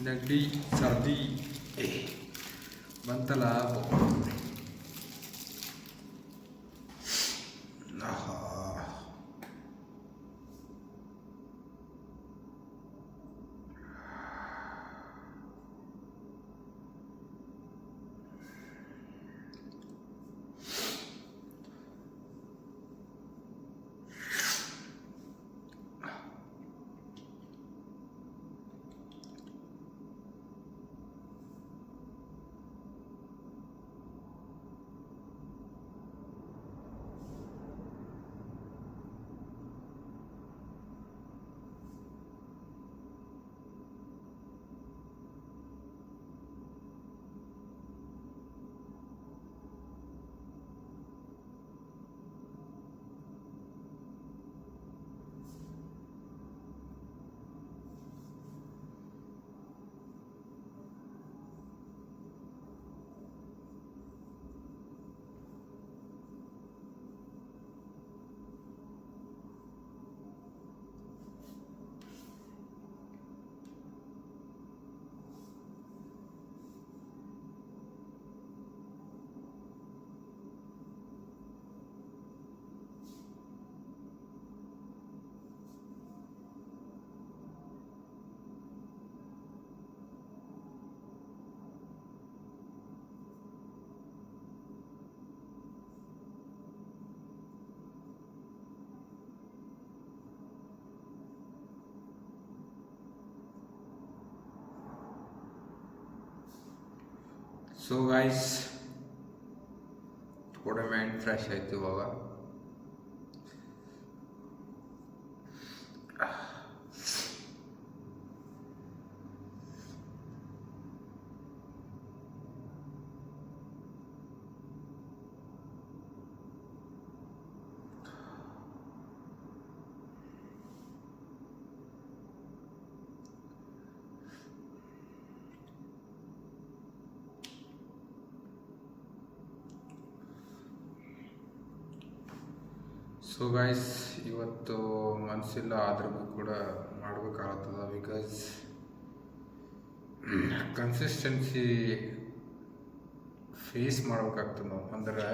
ನೆಗಡಿ ಸರ್ದಿ ಬಂತಲ್ಲ ಆಹಾ. ಸೊ ಗೈಸ್ ಥೋಡೆ ಮೈಂಡ್ ಫ್ರೆಶ್ ಆಯ್ತು ಇವಾಗ. ಸೊ ಗೈಸ್ ಇವತ್ತು ಮನಸ್ಸಿಲ್ಲ ಆದ್ರೂ ಕೂಡ ಮಾಡ್ಬೇಕಾಗ್ತದ. ಬಿಕಾಸ್ ಕನ್ಸಿಸ್ಟೆನ್ಸಿ ಫೇಸ್ ಮಾಡ್ಬೇಕಾಗ್ತದೆ ನಾವು. ಅಂದ್ರೆ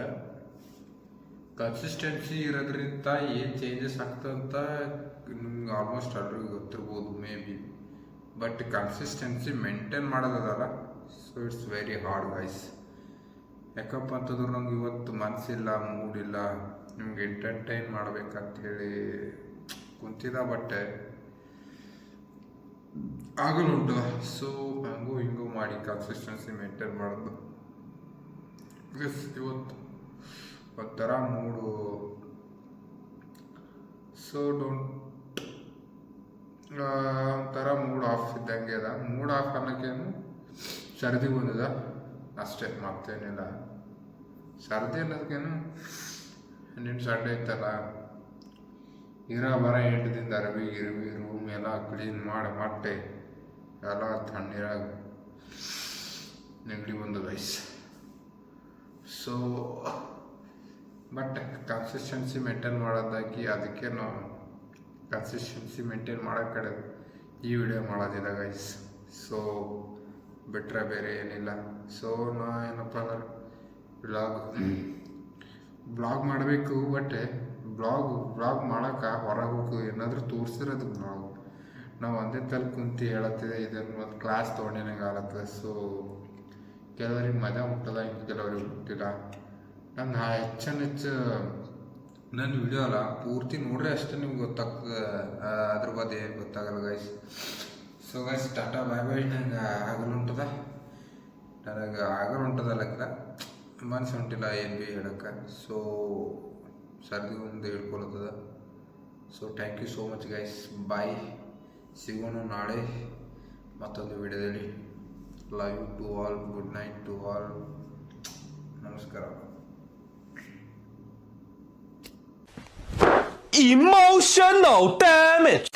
ಕನ್ಸಿಸ್ಟೆನ್ಸಿ ಇರೋದ್ರಿಂದ ಏನು ಚೇಂಜಸ್ ಆಗ್ತದಂತ ನಿಮ್ಗೆ ಆಲ್ಮೋಸ್ಟ್ ಎಲ್ರಿಗೂ ಗೊತ್ತಿರ್ಬೋದು maybe. But consistency maintain ಮಾಡೋದಲ್ಲ, so it's very hard guys. ಯಾಕಪ್ಪ ಅಂತಂದ್ರೆ ನಂಗೆ ಇವತ್ತು ಮನಸ್ಸಿಲ್ಲ, ಮೂಡಿಲ್ಲ, ನಿಮ್ಗೆ ಎಂಟರ್ಟೈನ್ ಮಾಡ್ಬೇಕಂತೇಳಿ ಕುಂತಿದ್ದ, ಬಟ್ ಆಗಲುಂಟು. ಸೊ ಹಂಗೂ ಹಿಂಗೂ ಮಾಡಿ ಕನ್ಸಿಸ್ಟೆನ್ಸಿ ಮೇಂಟೈನ್ ಮಾಡೋದು. ಬಿಕಾಸ್ ಇವತ್ತು ಒಂಥರ ಮೂಡು, ಸೊ ಒಂಥರ ಮೂಡ್ ಆಫ್ ಇದ್ದಂಗೆ ಅದ. ಮೂಡ್ ಆಫ್ ಅನ್ನೋಕ್ಕೇನು ಸರ್ದಿ ಬಂದಿದ ಅಷ್ಟೇ, ಮತ್ತೇನಿಲ್ಲ. ಸರ್ದಿ ಅನ್ನೋದಕ್ಕೇನು ನಿನ್ನ ಸಂಡೆ ಇತ್ತಲ್ಲ, ಬರ 8 ದಿನದ ಅರವಿ ರೂಮ್ ಎಲ್ಲ ಕ್ಲೀನ್ ಮಾಡಿ ಮಟ್ಟೆ ಎಲ್ಲ ತಣ್ಣೀರಾಗ ನೆಗಡಿ ಬಂದು guys. So but consistency maintain ಮಾಡೋದಾಗಿ ಅದಕ್ಕೆ ನಾವು ಕನ್ಸಿಸ್ಟೆನ್ಸಿ ಮೇಂಟೈನ್ ಮಾಡೋ ಕಡೆ ಈ ವಿಡಿಯೋ ಮಾಡೋದಿಲ್ಲ ಗೈಸ್. ಸೊ ಬಿಟ್ಟರೆ ಬೇರೆ ಏನಿಲ್ಲ. ಸೊ ನಾ ಏನಪ್ಪ ಅಂದ್ರೆ ಬ್ಲಾಗ್ ಮಾಡಬೇಕು, ಬಟ್ ಬ್ಲಾಗ್ ಮಾಡೋಕೆ ಹೊರಗೆ ಹೋಗಿ ಏನಾದರೂ ತೋರಿಸಿರೋದು ಬ್ಲಾಗ್. ನಾವು ಒಂದೇ ತಲೆ ಕುಂತು ಹೇಳತ್ತಿದೆ, ಇದನ್ನು ಮತ್ತು ಕ್ಲಾಸ್ ತೊಗೊಂಡಿನಂಗೆ ಆಗತ್ತೆ. ಸೊ ಕೆಲವರಿಗೆ ಮಜಾ ಹುಟ್ಟದ, ಹಿಂಗೆ ಕೆಲವರಿಗೆ ಹುಟ್ಟಿಲ್ಲ. ನಾನು ಹೆಚ್ಚು ನನ್ನ ವಿಡಿಯೋ ಅಲ್ಲ ಪೂರ್ತಿ ನೋಡ್ರೆ ಅಷ್ಟೇ ನಿಮ್ಗೆ ಗೊತ್ತಾಗ್ತದೆ, ಅದ್ರ ಬಗ್ಗೆ ಏನು ಗೊತ್ತಾಗಲ್ಲ ಗೈಸ್. ಸೊ ಗೈಸ್ ಟಾಟಾ ಬಾಯ್ ಬಾಯ್. ನಂಗೆ ಆಗಲುಂಟದ, ಲೆಕ್ಕ ಮನಸ್ಸು ಹೊಂಟಿಲ್ಲ ಏನು ಭೀ ಹೇಳಕ್ಕೆ. ಸೊ ಸರ್ದಿ ಒಂದು ಹೇಳ್ಕೊಳ್ತದ. So thank you so much guys. Bye, ಸಿಗೋಣ ನಾಳೆ ಮತ್ತೊಂದು ವಿಡಿಯೋದಲ್ಲಿ. Love you to all, good night to all, ನಮಸ್ಕಾರ. Emotional damage.